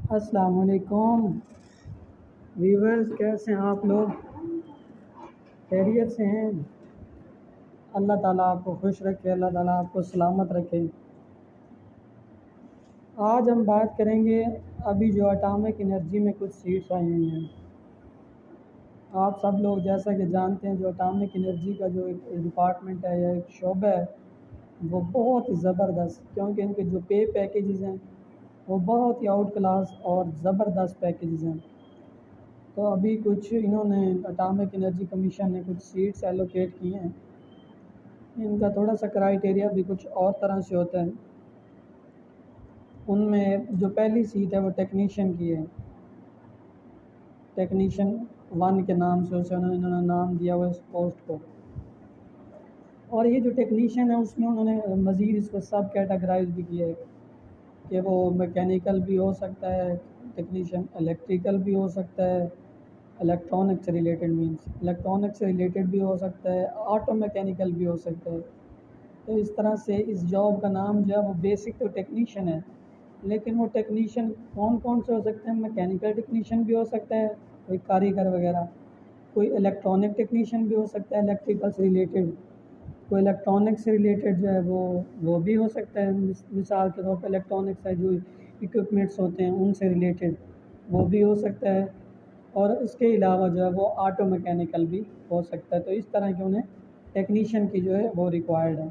السلام علیکم ویورز، کیسے ہیں آپ لوگ؟ خیریت سے ہیں؟ اللہ تعالیٰ آپ کو خوش رکھے، اللہ تعالیٰ آپ کو سلامت رکھے۔ آج ہم بات کریں گے ابھی جو اٹامک انرجی میں کچھ سیٹس آئی ہوئی ہیں۔ آپ سب لوگ جیسا کہ جانتے ہیں، جو اٹامک انرجی کا جو ایک ڈپارٹمنٹ ہے یا ایک شعبہ ہے، وہ بہت ہی زبردست، کیونکہ ان کے جو پے پیکیجز ہیں وہ بہت ہی آؤٹ کلاس اور زبردست پیکیجز ہیں۔ تو ابھی کچھ انہوں نے اٹامک انرجی کمیشن نے کچھ سیٹس ایلوکیٹ کی ہیں۔ ان کا تھوڑا سا کرائیٹیریا بھی کچھ اور طرح سے ہوتا ہے۔ ان میں جو پہلی سیٹ ہے وہ ٹیکنیشین کی ہے، ٹیکنیشین 1 کے نام سے اسے انہوں نے نام دیا ہوا اس پوسٹ کو۔ اور یہ جو ٹیکنیشین ہے اس میں انہوں نے مزید اس کو سب کیٹاگرائز بھی کیا ہے کہ وہ میکینیکل بھی ہو سکتا ہے ٹیکنیشین، الیکٹریکل بھی ہو سکتا ہے، الیکٹرانک سے ریلیٹڈ مینس الیکٹرانک سے ریلیٹڈ بھی ہو سکتا ہے، آٹو میکینیکل بھی ہو سکتا ہے۔ تو اس طرح سے اس جاب کا نام جو ہے وہ بیسک تو ٹیکنیشین ہے، لیکن وہ ٹیکنیشین کون کون سے ہو سکتے ہیں؟ میکینیکل ٹیکنیشین بھی ہو سکتا ہے، کوئی کاریگر وغیرہ، کوئی الیکٹرانک ٹیکنیشین بھی ہو سکتا ہے الیکٹریکل سے ریلیٹڈ، کوئی الیکٹرانک سے ریلیٹڈ جو ہے وہ بھی ہو سکتا ہے، مثال کے طور پہ الیکٹرانک سے جو اکوپمنٹس ہوتے ہیں ان سے ریلیٹڈ وہ بھی ہو سکتا ہے، اور اس کے علاوہ جو ہے وہ آٹو میکینیکل بھی ہو سکتا ہے۔ تو اس طرح کے انہیں ٹیکنیشین کی جو ہے وہ ریکوائرڈ ہے۔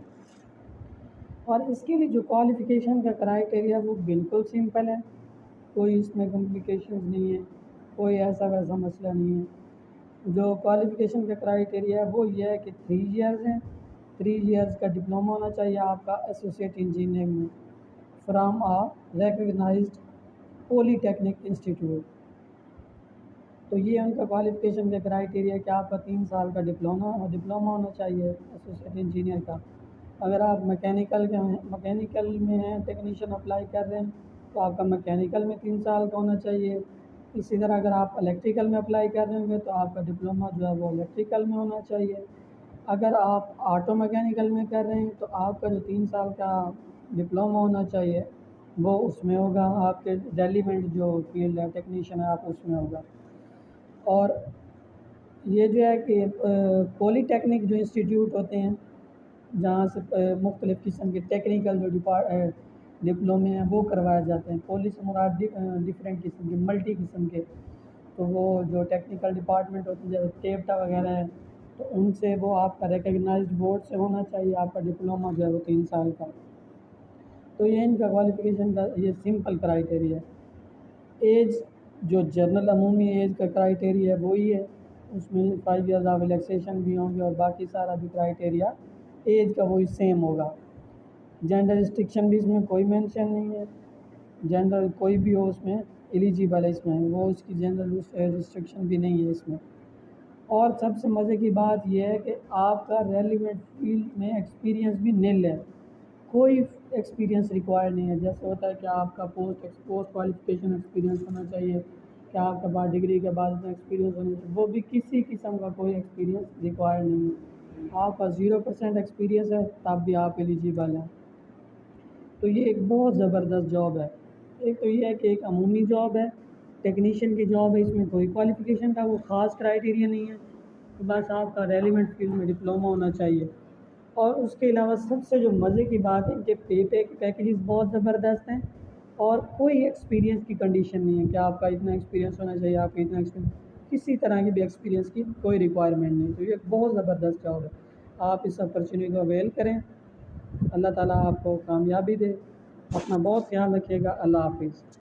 اور اس کے لیے جو کوالیفیکیشن کا کرائیٹیریا وہ بالکل سمپل ہے، کوئی اس میں کمپلیکیشنز نہیں ہے، کوئی ایسا ویسا مسئلہ نہیں ہے۔ جو کوالیفیکیشن کا کرائیٹیریا ہے وہ یہ ہے کہ 3 ایئرز ہیں، 3 ایئرز کا ڈپلومہ ہونا چاہیے آپ کا ایسوسیٹ انجینئرنگ میں from recognised polytechnic institute. تو یہ ان کا کوالیفیکیشن کا کرائیٹیریا ہے کہ آپ کا 3 سال کا ڈپلومہ ہونا چاہیے ایسوسیٹ انجینئر کا۔ اگر آپ میکینیکل میں ہیں، ٹیکنیشین اپلائی کر رہے ہیں تو آپ کا میکینیکل میں 3 سال کا ہونا چاہیے۔ اسی طرح اگر آپ الیکٹریکل میں اپلائی کر رہے ہوں گے تو آپ کا ڈپلومہ جو ہے وہ الیکٹریکل میں ہونا چاہیے۔ اگر آپ آٹو میکینیکل میں کر رہے ہیں تو آپ کا جو 3 سال کا ڈپلومہ ہونا چاہیے وہ اس میں ہوگا، آپ کے ریلیونٹ جو فیلڈ ہے ٹیکنیشین ہے آپ اس میں ہوگا۔ اور یہ جو ہے کہ پولی ٹیکنک جو انسٹیٹیوٹ ہوتے ہیں جہاں سے مختلف قسم کے ٹیکنیکل جو ڈپلومے ہیں وہ کروائے جاتے ہیں، پولی سے مراد ڈفرینٹ قسم کے، ملٹی قسم کے، تو وہ جو ٹیکنیکل ڈپارٹمنٹ ہوتے ہیں جیسے ٹیپٹا وغیرہ ہے تو ان سے وہ آپ کا ریکگنائزڈ بورڈ سے ہونا چاہیے آپ کا ڈپلومہ جو ہے وہ 3 سال کا۔ تو یہ ان کا کوالیفیکیشن کا یہ سمپل کرائیٹیریا ہے۔ ایج جو جنرل عمومی ایج کا کرائیٹیریا ہے وہی ہے، اس میں 5 ایئرز آف ریلیکسیشن بھی ہوں گے اور باقی سارا بھی کرائیٹیریا ایج کا وہی سیم ہوگا۔ جینڈر ریسٹرکشن بھی اس میں کوئی مینشن نہیں ہے، جینڈر کوئی بھی ہو اس میں ایلیجیبل ہے، اس میں وہ اس کی جینڈر ریسٹرکشن بھی نہیں ہے اس میں۔ اور سب سے مزے کی بات یہ ہے کہ آپ کا ریلیونٹ فیلڈ میں ایکسپیرینس بھی نل ہے، کوئی ایکسپیرینس ریکوائر نہیں ہے۔ جیسے ہوتا ہے کہ آپ کا پوسٹ کوالیفیکیشن ایکسپیرینس ہونا چاہیے، کہ آپ کا بعد ڈگری کے بعد میں ایکسپیرینس ہونا چاہیے، وہ بھی کسی قسم کا کوئی ایکسپیرینس ریکوائر نہیں ہے۔ آپ کا 0% ایکسپیرینس ہے تب بھی آپ ایلیجیبل ہیں۔ تو یہ ایک بہت زبردست جاب ہے۔ ایک تو یہ ہے کہ ایک عمومی جاب ہے، ٹیکنیشین کی جاب ہے، اس میں کوئی کوالیفیکیشن کا وہ خاص کرائیٹیریا نہیں ہے، بس آپ کا ریلیونٹ فیلڈ میں ڈپلومہ ہونا چاہیے۔ اور اس کے علاوہ سب سے جو مزے کی بات ہے کہ پیکیجز بہت زبردست ہیں، اور کوئی ایکسپیرینس کی کنڈیشن نہیں ہے کہ آپ کا اتنا ایکسپیرینس ہونا چاہیے، آپ کا اتنا ایکسپیرینس، کسی طرح کی بھی ایکسپیرینس کی کوئی ریکوائرمنٹ نہیں۔ تو یہ ایک بہت زبردست جاب ہے، آپ اس اپرچونیٹی کو اویل کریں۔ اللہ تعالیٰ آپ کو کامیابی دے۔ اپنا بہت خیال رکھیے گا۔ اللہ حافظ۔